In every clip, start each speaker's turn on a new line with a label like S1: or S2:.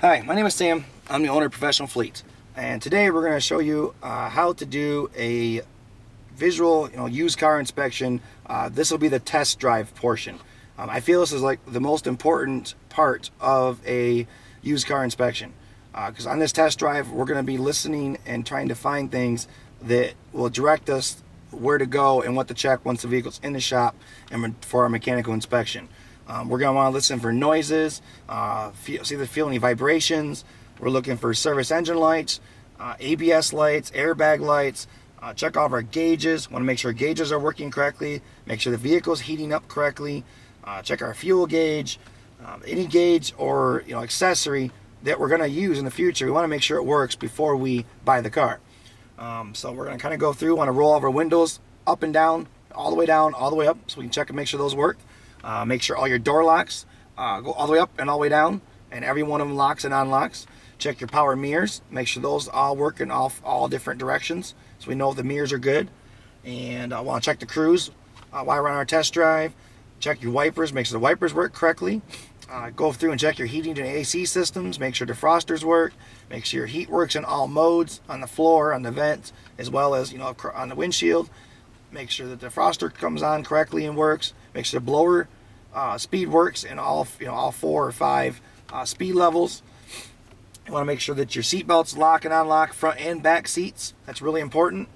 S1: Hi, my name is Sam. I'm the owner of Professional Fleet, and today we're going to show you how to do a visual, used car inspection. This will be the test drive portion. I feel this is like the most important part of a used car inspection, because on this test drive we're going to be listening and trying to find things that will direct us where to go and what to check once the vehicle's in the shop and for our mechanical inspection. We're going to want to listen for noises, see if they feel any vibrations. We're looking for service engine lights, ABS lights, airbag lights. Check all of our gauges. Want to make sure gauges are working correctly. Make sure the vehicle's heating up correctly. Check our fuel gauge. Any gauge or accessory that we're going to use in the future, we want to make sure it works before we buy the car. So we're going to kind of go through. Want to roll all of our windows up and down, all the way down, all the way up, so we can check and make sure those work. Make sure all your door locks go all the way up and all the way down, and every one of them locks and unlocks. Check your power mirrors. Make sure those all work in all different directions, so we know if the mirrors are good. And I want to check the cruise while we're on our test drive. Check your wipers. Make sure the wipers work correctly. Go through and check your heating and AC systems. Make sure defrosters work. Make sure your heat works in all modes, on the floor, on the vents, as well as on the windshield. Make sure that the defroster comes on correctly and works. Make sure the blower speed works in all 4 or 5 speed levels. You want to make sure that your seat belts lock and unlock front and back seats. That's really important.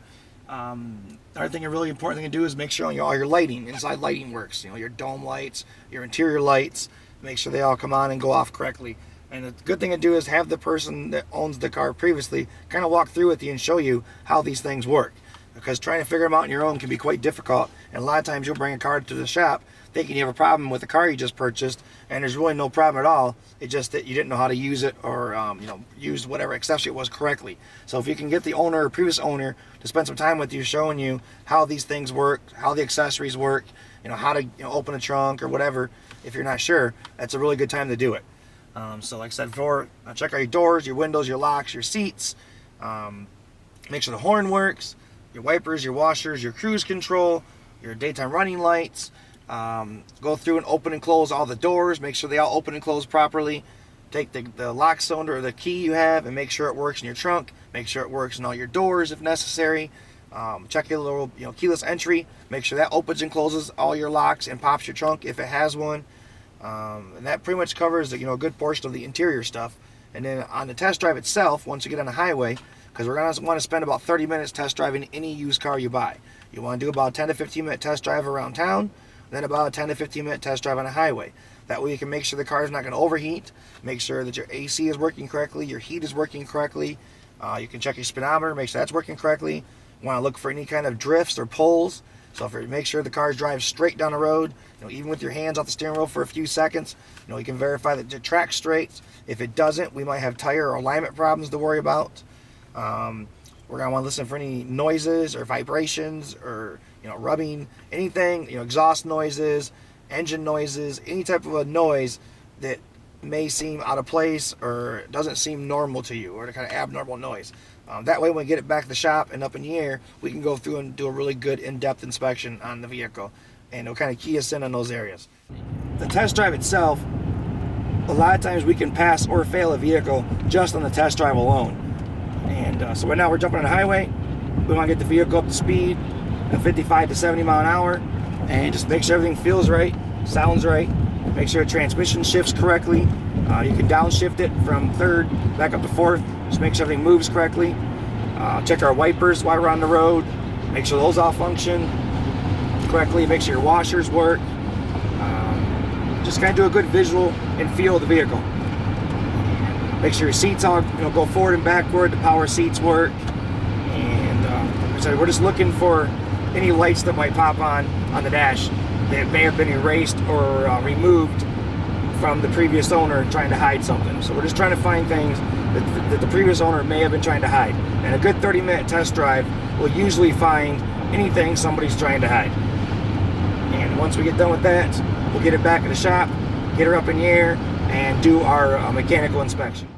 S1: Another thing, a really important thing to do is make sure all your lighting, inside lighting works. Your dome lights, your interior lights. Make sure they all come on and go off correctly. And the good thing to do is have the person that owns the car previously kind of walk through with you and show you how these things work. Because trying to figure them out on your own can be quite difficult, and a lot of times you'll bring a car to the shop thinking you have a problem with the car you just purchased, and there's really no problem at all. It's just that you didn't know how to use it, or use whatever accessory it was correctly. So if you can get the owner or previous owner to spend some time with you showing you how these things work, how the accessories work, how to open a trunk or whatever, if you're not sure, that's a really good time to do it. So like I said before, check out your doors, your windows, your locks, your seats. Make sure the horn works, your wipers, your washers, your cruise control, your daytime running lights. Go through and open and close all the doors. Make sure they all open and close properly. Take the lock cylinder or the key you have and make sure it works in your trunk. Make sure it works in all your doors if necessary. Check your little keyless entry. Make sure that opens and closes all your locks and pops your trunk if it has one. And that pretty much covers a good portion of the interior stuff. And then on the test drive itself, once you get on the highway, because we're going to want to spend about 30 minutes test driving any used car you buy. You want to do about a 10 to 15 minute test drive around town, then about a 10 to 15 minute test drive on a highway. That way you can make sure the car is not going to overheat, make sure that your AC is working correctly, your heat is working correctly. You can check your speedometer, make sure that's working correctly. You want to look for any kind of drifts or pulls. So make sure the car drives straight down the road, even with your hands off the steering wheel for a few seconds, you can verify that the track's straight. If it doesn't, we might have tire or alignment problems to worry about. We're going to want to listen for any noises or vibrations or rubbing, anything, exhaust noises, engine noises, any type of a noise that may seem out of place or doesn't seem normal to you, or the kind of abnormal noise. That way when we get it back to the shop and up in the air, we can go through and do a really good in-depth inspection on the vehicle, and it'll kind of key us in on those areas. The test drive itself, a lot of times we can pass or fail a vehicle just on the test drive alone. And so right now we're jumping on the highway. We want to get the vehicle up to speed at 55 to 70 mile an hour and just make sure everything feels right, sounds right. Make sure the transmission shifts correctly. You can downshift it from 3rd back up to 4th. Just make sure everything moves correctly. Check our wipers while we're on the road. Make sure those all function correctly. Make sure your washers work. Just kind of do a good visual and feel of the vehicle. Make sure your seats all go forward and backward. The power seats work. And like I said, we're just looking for any lights that might pop on the dash that may have been erased or removed from the previous owner trying to hide something. So we're just trying to find things that the previous owner may have been trying to hide. And a good 30-minute test drive will usually find anything somebody's trying to hide. And once we get done with that, we'll get it back in the shop, get her up in the air, and do our mechanical inspection.